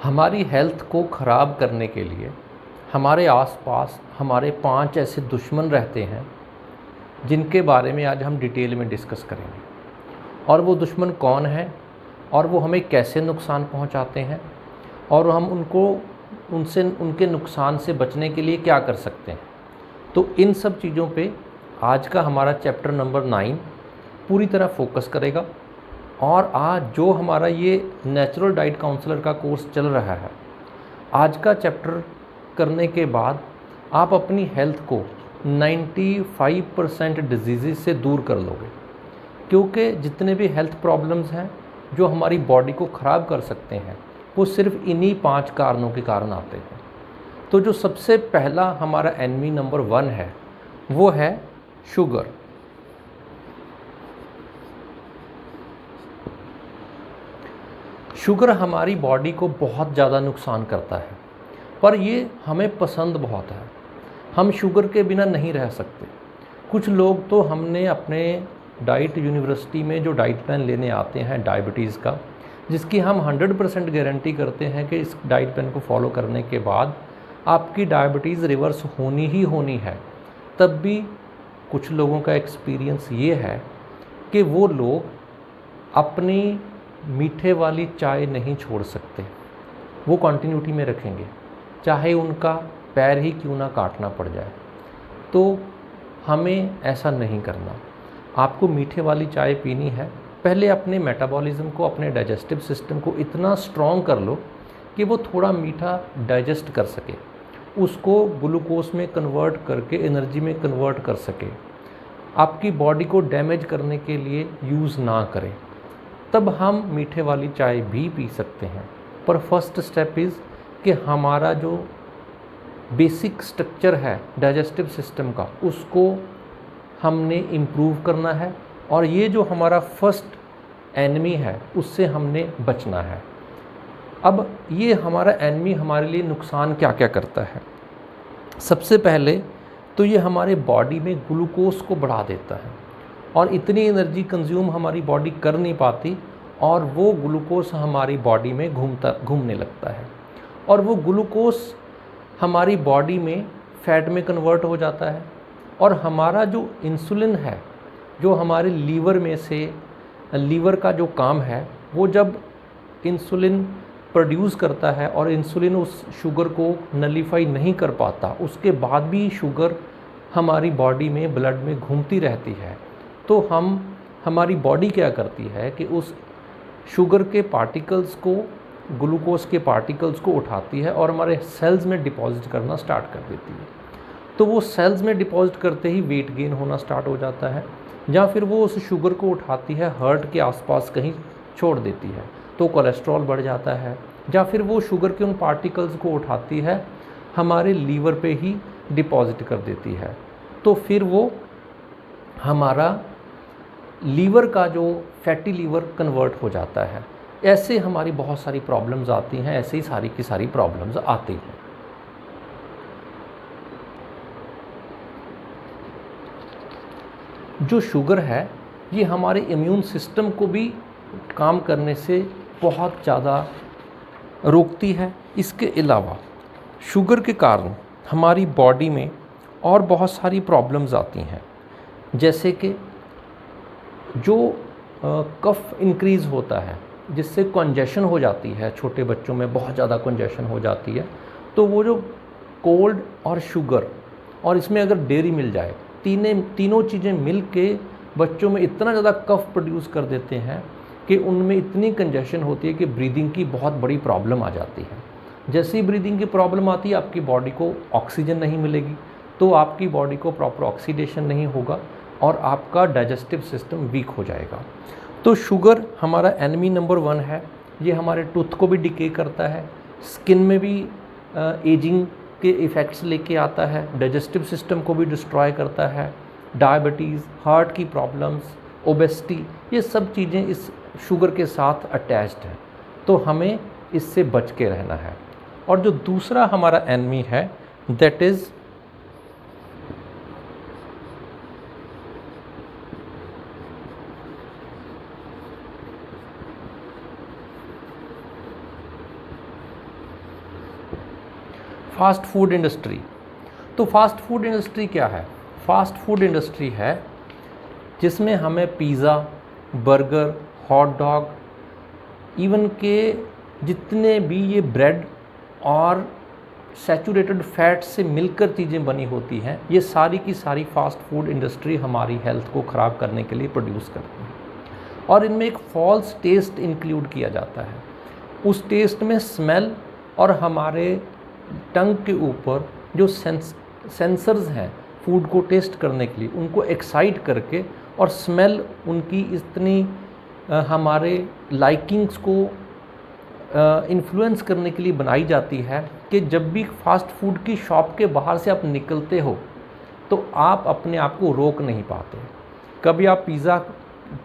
हमारी हेल्थ को ख़राब करने के लिए हमारे आसपास हमारे 5 ऐसे दुश्मन रहते हैं जिनके बारे में आज हम डिटेल में डिस्कस करेंगे। और वो दुश्मन कौन है और वो हमें कैसे नुकसान पहुंचाते हैं और हम उनके नुकसान से बचने के लिए क्या कर सकते हैं। तो इन सब चीज़ों पे आज का हमारा चैप्टर नंबर 9 पूरी तरह फोकस करेगा। और आज जो हमारा ये नेचुरल डाइट काउंसलर का कोर्स चल रहा है, आज का चैप्टर करने के बाद आप अपनी हेल्थ को 95% डिजीज़ से दूर कर लोगे, क्योंकि जितने भी हेल्थ प्रॉब्लम्स हैं जो हमारी बॉडी को ख़राब कर सकते हैं वो सिर्फ इन्हीं 5 कारणों के कारण आते हैं। तो जो सबसे पहला हमारा एनिमी नंबर 1 है वो है शुगर। शुगर हमारी बॉडी को बहुत ज़्यादा नुकसान करता है, पर ये हमें पसंद बहुत है। हम शुगर के बिना नहीं रह सकते। कुछ लोग तो हमने अपने डाइट यूनिवर्सिटी में जो डाइट प्लान लेने आते हैं डायबिटीज़ का, जिसकी हम 100% गारंटी करते हैं कि इस डाइट प्लान को फॉलो करने के बाद आपकी डायबिटीज़ रिवर्स होनी ही होनी है, तब भी कुछ लोगों का एक्सपीरियंस ये है कि वो लोग अपनी मीठे वाली चाय नहीं छोड़ सकते। वो कंटिन्यूटी में रखेंगे, चाहे उनका पैर ही क्यों ना काटना पड़ जाए। तो हमें ऐसा नहीं करना। आपको मीठे वाली चाय पीनी है, पहले अपने मेटाबॉलिज्म को, अपने डाइजेस्टिव सिस्टम को इतना स्ट्रॉन्ग कर लो कि वो थोड़ा मीठा डाइजेस्ट कर सके, उसको ग्लूकोज में कन्वर्ट करके एनर्जी में कन्वर्ट कर सके, आपकी बॉडी को डैमेज करने के लिए यूज़ ना करें। तब हम मीठे वाली चाय भी पी सकते हैं। पर फर्स्ट स्टेप इज़ कि हमारा जो बेसिक स्ट्रक्चर है डाइजेस्टिव सिस्टम का, उसको हमने इम्प्रूव करना है। और ये जो हमारा फर्स्ट एनिमी है उससे हमने बचना है। अब ये हमारा एनिमी हमारे लिए नुकसान क्या क्या करता है। सबसे पहले तो ये हमारे बॉडी में ग्लूकोज को बढ़ा देता है और इतनी एनर्जी कंज्यूम हमारी बॉडी कर नहीं पाती, और वो ग्लूकोज हमारी बॉडी में घूमने लगता है, और वो ग्लूकोज हमारी बॉडी में फैट में कन्वर्ट हो जाता है। और हमारा जो इंसुलिन है, जो हमारे लीवर में से, लीवर का जो काम है, वो जब इंसुलिन प्रोड्यूस करता है और इंसुलिन उस शुगर को नलीफाई नहीं कर पाता, उसके बाद भी शुगर हमारी बॉडी में ब्लड में घूमती रहती है। तो हमारी बॉडी क्या करती है कि उस शुगर के पार्टिकल्स को, ग्लूकोज के पार्टिकल्स को उठाती है और हमारे सेल्स में डिपॉजिट करना स्टार्ट कर देती है। तो वो सेल्स में डिपॉजिट करते ही वेट गेन होना स्टार्ट हो जाता है, या फिर वो उस शुगर को उठाती है हार्ट के आसपास कहीं छोड़ देती है, तो कोलेस्ट्रॉल बढ़ जाता है। या फिर वो शुगर के उन पार्टिकल्स को उठाती है हमारे लीवर पे ही डिपॉजिट कर देती है, तो फिर वो हमारा लीवर का जो फैटी लीवर कन्वर्ट हो जाता है। ऐसे हमारी बहुत सारी प्रॉब्लम्स आती हैं, ऐसे ही सारी की सारी प्रॉब्लम्स आती हैं। जो शुगर है ये हमारे इम्यून सिस्टम को भी काम करने से बहुत ज़्यादा रोकती है। इसके अलावा शुगर के कारण हमारी बॉडी में और बहुत सारी प्रॉब्लम्स आती हैं, जैसे कि जो कफ इंक्रीज़ होता है, जिससे कंजेशन हो जाती है। छोटे बच्चों में बहुत ज़्यादा कंजेशन हो जाती है। तो वो जो कोल्ड और शुगर, और इसमें अगर डेयरी मिल जाए, तीनों चीज़ें मिल के बच्चों में इतना ज़्यादा कफ प्रोड्यूस कर देते हैं कि उनमें इतनी कंजेशन होती है कि ब्रीदिंग की बहुत बड़ी प्रॉब्लम आ जाती है। जैसे ही ब्रीदिंग की प्रॉब्लम आती है, आपकी बॉडी को ऑक्सीजन नहीं मिलेगी, तो आपकी बॉडी को प्रॉपर ऑक्सीडेशन नहीं होगा और आपका डाइजेस्टिव सिस्टम वीक हो जाएगा। तो शुगर हमारा एनिमी नंबर 1 है। ये हमारे टूथ को भी डिके करता है, स्किन में भी एजिंग के इफ़ेक्ट्स लेके आता है, डाइजेस्टिव सिस्टम को भी डिस्ट्रॉय करता है। डायबिटीज़, हार्ट की प्रॉब्लम्स, ओबेसिटी, ये सब चीज़ें इस शुगर के साथ अटैच्ड हैं। तो हमें इससे बच के रहना है। और जो दूसरा हमारा एनिमी है, that is fast food industry. तो फास्ट फूड इंडस्ट्री क्या है? फास्ट फूड इंडस्ट्री है जिसमें हमें pizza, burger, hot dog, even के जितने भी ये ब्रेड और सैचुरेटेड फैट से मिलकर चीज़ें बनी होती हैं, ये सारी की सारी फास्ट फूड इंडस्ट्री हमारी हेल्थ को ख़राब करने के लिए प्रोड्यूस करती है। और इनमें एक फॉल्स टेस्ट इंक्लूड किया जाता है। उस टेस्ट में स्मेल और हमारे टंग के ऊपर जो सेंसर्स हैं फूड को टेस्ट करने के लिए, उनको एक्साइट करके और स्मेल उनकी इतनी हमारे लाइकिंग्स को इन्फ्लुएंस करने के लिए बनाई जाती है कि जब भी फास्ट फूड की शॉप के बाहर से आप निकलते हो तो आप अपने आप को रोक नहीं पाते। कभी आप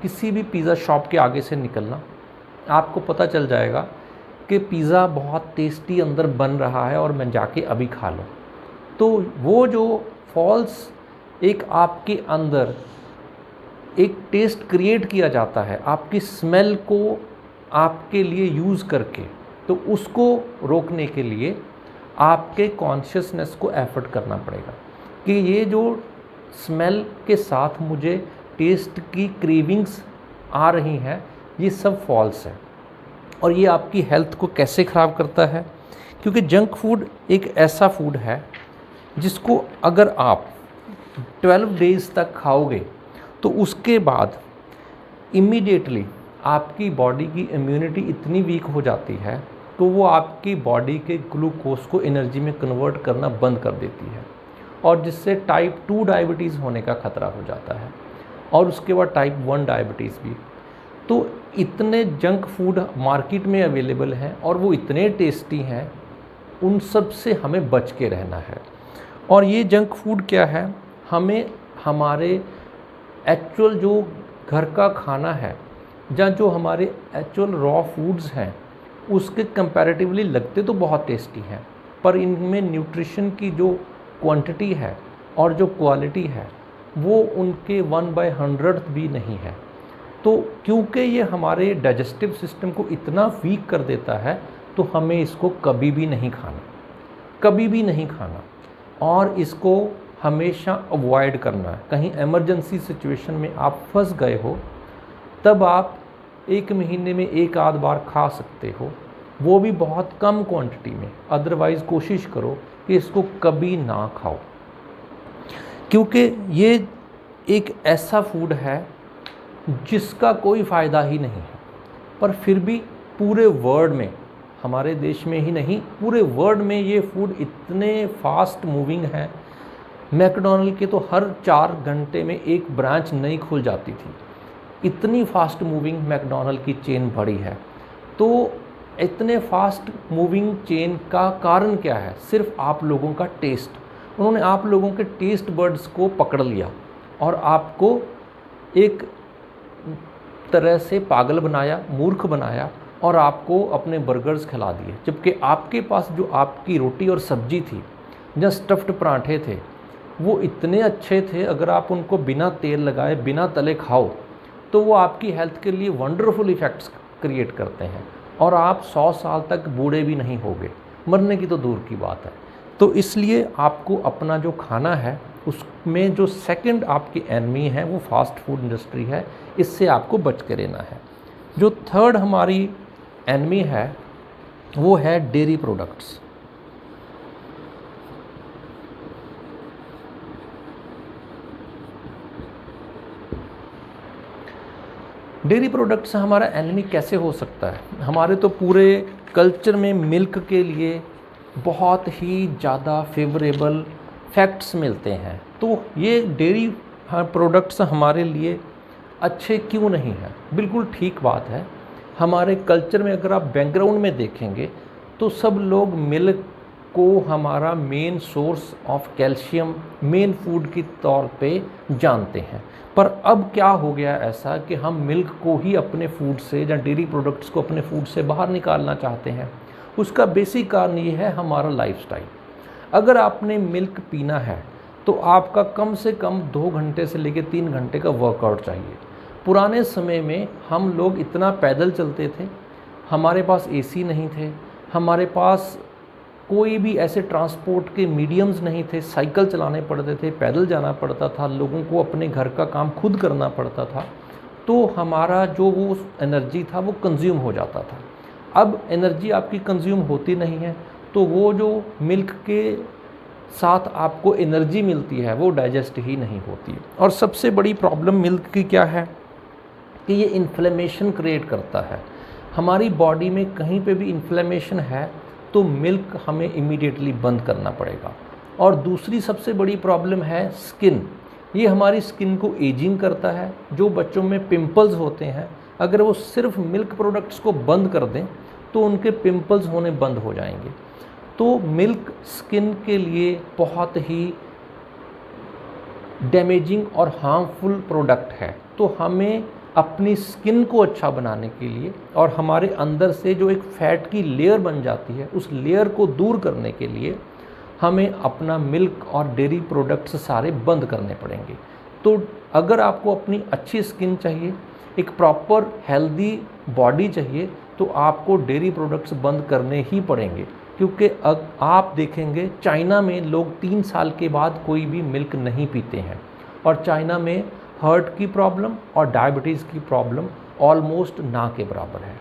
किसी भी पिज़्ज़ा शॉप के आगे से निकलना, आपको पता चल जाएगा कि पिज़्ज़ा बहुत टेस्टी अंदर बन रहा है और मैं जाके अभी खा लूँ। तो वो जो फॉल्स एक आपके अंदर एक टेस्ट क्रिएट किया जाता है आपकी स्मेल को आपके लिए यूज़ करके, तो उसको रोकने के लिए आपके कॉन्शियसनेस को एफर्ट करना पड़ेगा कि ये जो स्मेल के साथ मुझे टेस्ट की क्रेविंग्स आ रही हैं, ये सब फॉल्स है। और ये आपकी हेल्थ को कैसे ख़राब करता है? क्योंकि जंक फूड एक ऐसा फूड है जिसको अगर आप 12 डेज़ तक खाओगे तो उसके बाद इमीडिएटली आपकी बॉडी की इम्यूनिटी इतनी वीक हो जाती है तो वो आपकी बॉडी के ग्लूकोज को एनर्जी में कन्वर्ट करना बंद कर देती है, और जिससे टाइप 2 डायबिटीज़ होने का ख़तरा हो जाता है, और उसके बाद टाइप 1 डायबिटीज़ भी। तो इतने जंक फूड मार्केट में अवेलेबल हैं और वो इतने टेस्टी हैं, उन सब से हमें बच के रहना है। और ये जंक फूड क्या है? हमें हमारे एक्चुअल जो घर का खाना है या जो हमारे एक्चुअल रॉ फूड्स हैं उसके कंपैरेटिवली लगते तो बहुत टेस्टी हैं, पर इनमें न्यूट्रिशन की जो क्वांटिटी है और जो क्वालिटी है वो उनके 1/100 भी नहीं है। तो क्योंकि ये हमारे डाइजेस्टिव सिस्टम को इतना वीक कर देता है तो हमें इसको कभी भी नहीं खाना, कभी भी नहीं खाना, और इसको हमेशा अवॉइड करना है। कहीं इमरजेंसी सिचुएशन में आप फंस गए हो तब आप 1 महीने में 1 आध बार खा सकते हो, वो भी बहुत कम क्वांटिटी में। अदरवाइज़ कोशिश करो कि इसको कभी ना खाओ, क्योंकि ये एक ऐसा फूड है जिसका कोई फ़ायदा ही नहीं है। पर फिर भी पूरे वर्ल्ड में, हमारे देश में ही नहीं पूरे वर्ल्ड में ये फूड इतने फास्ट मूविंग है। मैकडॉनल्ड के तो हर 4 घंटे में एक ब्रांच नई खुल जाती थी, इतनी फास्ट मूविंग मैकडॉनल्ड की चेन बढ़ी है। तो इतने फास्ट मूविंग चेन का कारण क्या है? सिर्फ आप लोगों का टेस्ट। उन्होंने आप लोगों के टेस्ट बर्ड्स को पकड़ लिया और आपको एक तरह से पागल बनाया, मूर्ख बनाया, और आपको अपने बर्गर्स खिला दिए। जबकि आपके पास जो आपकी रोटी और सब्जी थी या स्टफ्ड पराठे थे वो इतने अच्छे थे, अगर आप उनको बिना तेल लगाए बिना तले खाओ तो वो आपकी हेल्थ के लिए वंडरफुल इफ़ेक्ट्स क्रिएट करते हैं, और आप 100 साल तक बूढ़े भी नहीं होगे, मरने की तो दूर की बात है। तो इसलिए आपको अपना जो खाना है उसमें जो सेकंड आपकी एनमी है वो फास्ट फूड इंडस्ट्री है, इससे आपको बच के रहना है। जो थर्ड हमारी एनमी है वो है डेयरी प्रोडक्ट्स। डेयरी प्रोडक्ट्स हमारा एनिमी कैसे हो सकता है? हमारे तो पूरे कल्चर में मिल्क के लिए बहुत ही ज़्यादा फेवरेबल फैक्ट्स मिलते हैं, तो ये डेयरी प्रोडक्ट्स हमारे लिए अच्छे क्यों नहीं हैं? बिल्कुल ठीक बात है। हमारे कल्चर में अगर आप बैकग्राउंड में देखेंगे तो सब लोग मिल्क को हमारा main source of calcium, main food के तौर पे जानते हैं। पर अब क्या हो गया ऐसा कि हम मिल्क को ही अपने फूड से या डेयरी प्रोडक्ट्स को अपने फूड से बाहर निकालना चाहते हैं। उसका बेसिक कारण ये है हमारा लाइफस्टाइल। अगर आपने मिल्क पीना है तो आपका कम से कम 2 घंटे से लेकर 3 घंटे का वर्कआउट चाहिए। पुराने समय में हम लोग इतना पैदल चलते थे, हमारे पास एसी नहीं थे, हमारे पास कोई भी ऐसे ट्रांसपोर्ट के मीडियम्स नहीं थे, साइकिल चलाने पड़ते थे, पैदल जाना पड़ता था, लोगों को अपने घर का काम खुद करना पड़ता था, तो हमारा जो वो एनर्जी था वो कंज्यूम हो जाता था। अब एनर्जी आपकी कंज्यूम होती नहीं है, तो वो जो मिल्क के साथ आपको एनर्जी मिलती है वो डाइजेस्ट ही नहीं होती है। और सबसे बड़ी प्रॉब्लम मिल्क की क्या है कि ये इन्फ्लेमेशन क्रिएट करता है। हमारी बॉडी में कहीं पे भी इन्फ्लेमेशन है तो मिल्क हमें इमीडिएटली बंद करना पड़ेगा। और दूसरी सबसे बड़ी प्रॉब्लम है स्किन। ये हमारी स्किन को एजिंग करता है। जो बच्चों में पिंपल्स होते हैं, अगर वो सिर्फ मिल्क प्रोडक्ट्स को बंद कर दें तो उनके पिंपल्स होने बंद हो जाएंगे। तो मिल्क स्किन के लिए बहुत ही डैमेजिंग और हार्मफुल प्रोडक्ट है। तो हमें अपनी स्किन को अच्छा बनाने के लिए और हमारे अंदर से जो एक फैट की लेयर बन जाती है उस लेयर को दूर करने के लिए हमें अपना मिल्क और डेयरी प्रोडक्ट्स सारे बंद करने पड़ेंगे। तो अगर आपको अपनी अच्छी स्किन चाहिए, एक प्रॉपर हेल्दी बॉडी चाहिए, तो आपको डेयरी प्रोडक्ट्स बंद करने ही पड़ेंगे। क्योंकि आप देखेंगे चाइना में लोग 3 साल के बाद कोई भी मिल्क नहीं पीते हैं, और चाइना में हार्ट की प्रॉब्लम और डायबिटीज़ की प्रॉब्लम ऑलमोस्ट ना के बराबर है।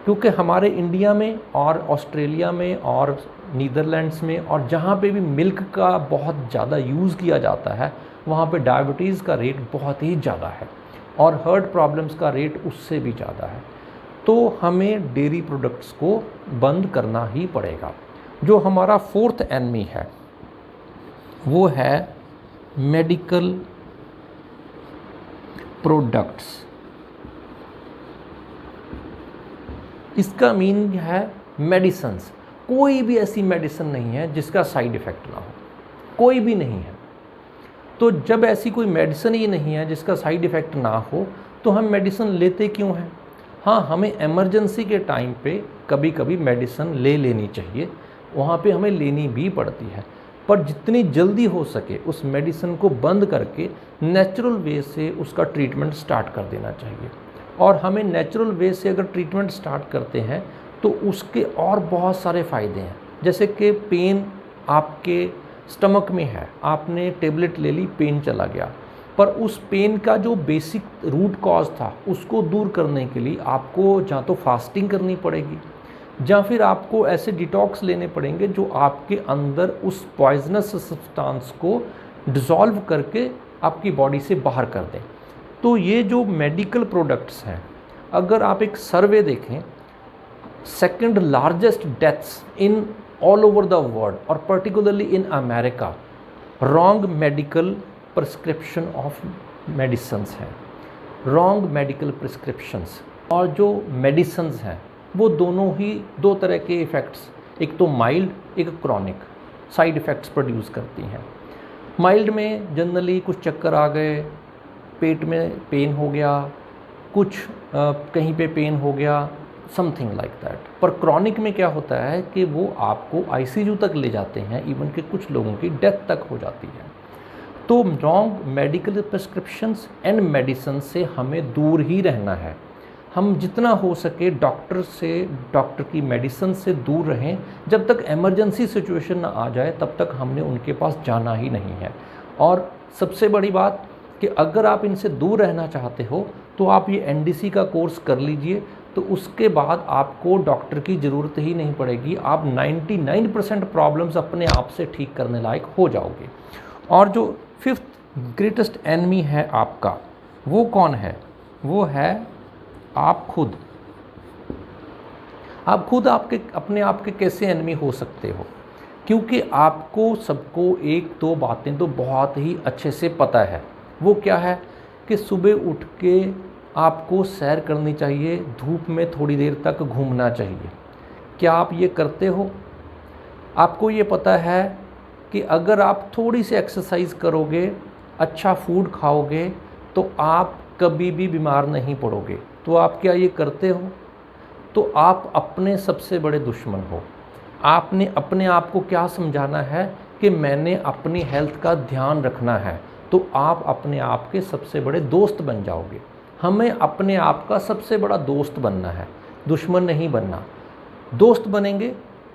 क्योंकि हमारे इंडिया में और ऑस्ट्रेलिया में और नीदरलैंड्स में और जहाँ पे भी मिल्क का बहुत ज़्यादा यूज़ किया जाता है वहाँ पे डायबिटीज़ का रेट बहुत ही ज़्यादा है और हार्ट प्रॉब्लम्स का रेट उससे भी ज़्यादा है। तो हमें डेयरी प्रोडक्ट्स को बंद करना ही पड़ेगा। जो हमारा 4th एनिमी है वो है मेडिकल प्रोडक्ट्स। इसका मीनिंग है मेडिसिन्स। कोई भी ऐसी मेडिसिन नहीं है जिसका साइड इफ़ेक्ट ना हो, कोई भी नहीं है। तो जब ऐसी कोई मेडिसिन ही नहीं है जिसका साइड इफ़ेक्ट ना हो तो हम मेडिसिन लेते क्यों हैं? हाँ, हमें इमरजेंसी के टाइम पे कभी कभी मेडिसिन ले लेनी चाहिए, वहाँ पे हमें लेनी भी पड़ती है, पर जितनी जल्दी हो सके उस मेडिसिन को बंद करके नेचुरल वे से उसका ट्रीटमेंट स्टार्ट कर देना चाहिए। और हमें नेचुरल वे से अगर ट्रीटमेंट स्टार्ट करते हैं तो उसके और बहुत सारे फ़ायदे हैं। जैसे कि पेन आपके स्टमक में है, आपने टेबलेट ले ली, पेन चला गया, पर उस पेन का जो बेसिक रूट कॉज था उसको दूर करने के लिए आपको या तो फास्टिंग करनी पड़ेगी या फिर आपको ऐसे डिटॉक्स लेने पड़ेंगे जो आपके अंदर उस पॉइजनस सब्सटेंस को डिसॉल्व करके आपकी बॉडी से बाहर कर दें। तो ये जो मेडिकल प्रोडक्ट्स हैं, अगर आप एक सर्वे देखें, 2nd largest deaths in all over the world और particularly in America wrong medical prescription of medicines हैं। रॉन्ग मेडिकल प्रिस्क्रिप्शंस और जो मेडिसिन्स हैं वो दोनों ही 2 तरह के इफ़ेक्ट्स, एक तो माइल्ड एक क्रॉनिक साइड इफ़ेक्ट्स प्रोड्यूस करती हैं। माइल्ड में जनरली कुछ चक्कर आ गए, पेट में पेन हो गया, कुछ कहीं पे पेन हो गया, समथिंग लाइक दैट। पर क्रॉनिक में क्या होता है कि वो आपको आईसीयू तक ले जाते हैं, इवन कि कुछ लोगों की डेथ तक हो जाती है। तो wrong medical prescriptions and medicine से हमें दूर ही रहना है। हम जितना हो सके डॉक्टर की मेडिसिन से दूर रहें। जब तक इमरजेंसी सिचुएशन ना आ जाए तब तक हमने उनके पास जाना ही नहीं है। और सबसे बड़ी बात कि अगर आप इनसे दूर रहना चाहते हो तो आप ये एनडीसी का कोर्स कर लीजिए, तो उसके बाद आपको डॉक्टर की ज़रूरत ही नहीं पड़ेगी। आप 99% प्रॉब्लम्स अपने आप से ठीक करने लायक हो जाओगे। और जो 5th ग्रेटेस्ट एनिमी है आपका, वो कौन है? वो है आप खुद। आप खुद अपने आप के कैसे एनिमी हो सकते हो? क्योंकि आपको सबको 1-2 बातें तो बहुत ही अच्छे से पता है। वो क्या है कि सुबह उठ के आपको सैर करनी चाहिए, धूप में थोड़ी देर तक घूमना चाहिए। क्या आप ये करते हो? आपको ये पता है कि अगर आप थोड़ी सी एक्सरसाइज करोगे, अच्छा फूड खाओगे, तो आप कभी भी बीमार नहीं पड़ोगे। तो आप क्या ये करते हो? तो आप अपने सबसे बड़े दुश्मन हो। आपने अपने आप को क्या समझाना है कि मैंने अपनी हेल्थ का ध्यान रखना है, तो आप अपने आप के सबसे बड़े दोस्त बन जाओगे। हमें अपने आप का सबसे बड़ा दोस्त बनना है, दुश्मन नहीं बनना। दोस्त बनेंगे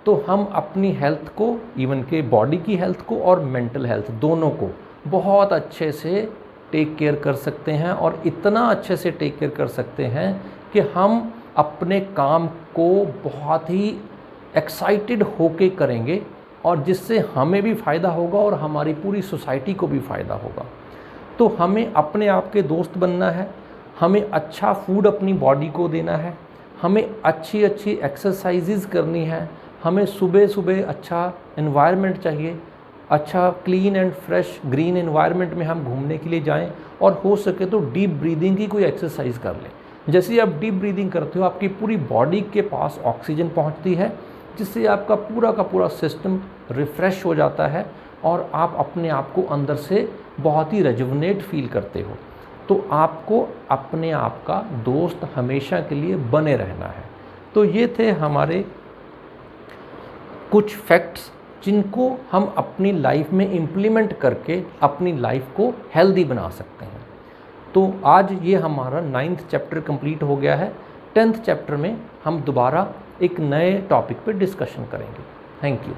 तो हम अपनी हेल्थ को, इवन के बॉडी की हेल्थ को और मेंटल हेल्थ दोनों को बहुत अच्छे से टेक केयर कर सकते हैं। और इतना अच्छे से टेक केयर कर सकते हैं कि हम अपने काम को बहुत ही एक्साइटेड होके करेंगे, और जिससे हमें भी फ़ायदा होगा और हमारी पूरी सोसाइटी को भी फ़ायदा होगा। तो हमें अपने आप के दोस्त बनना है, हमें अच्छा फूड अपनी बॉडी को देना है, हमें अच्छी अच्छी एक्सरसाइजेज़ करनी है, हमें सुबह सुबह अच्छा एनवायरनमेंट चाहिए, अच्छा clean and fresh green environment में हम घूमने के लिए जाएं, और हो सके तो डीप ब्रीदिंग की कोई एक्सरसाइज कर लें। जैसे ही आप डीप ब्रीदिंग करते हो आपकी पूरी बॉडी के पास ऑक्सीजन पहुंचती है, जिससे आपका पूरा का पूरा सिस्टम रिफ़्रेश हो जाता है और आप अपने आप को अंदर से बहुत ही रेजुवनेट फील करते हो। तो आपको अपने आप का दोस्त हमेशा के लिए बने रहना है। तो ये थे हमारे कुछ फैक्ट्स जिनको हम अपनी लाइफ में इम्प्लीमेंट करके अपनी लाइफ को हेल्दी बना सकते हैं। तो आज ये हमारा 9th चैप्टर कंप्लीट हो गया है। 10th चैप्टर में हम दोबारा एक नए टॉपिक पे डिस्कशन करेंगे। Thank you.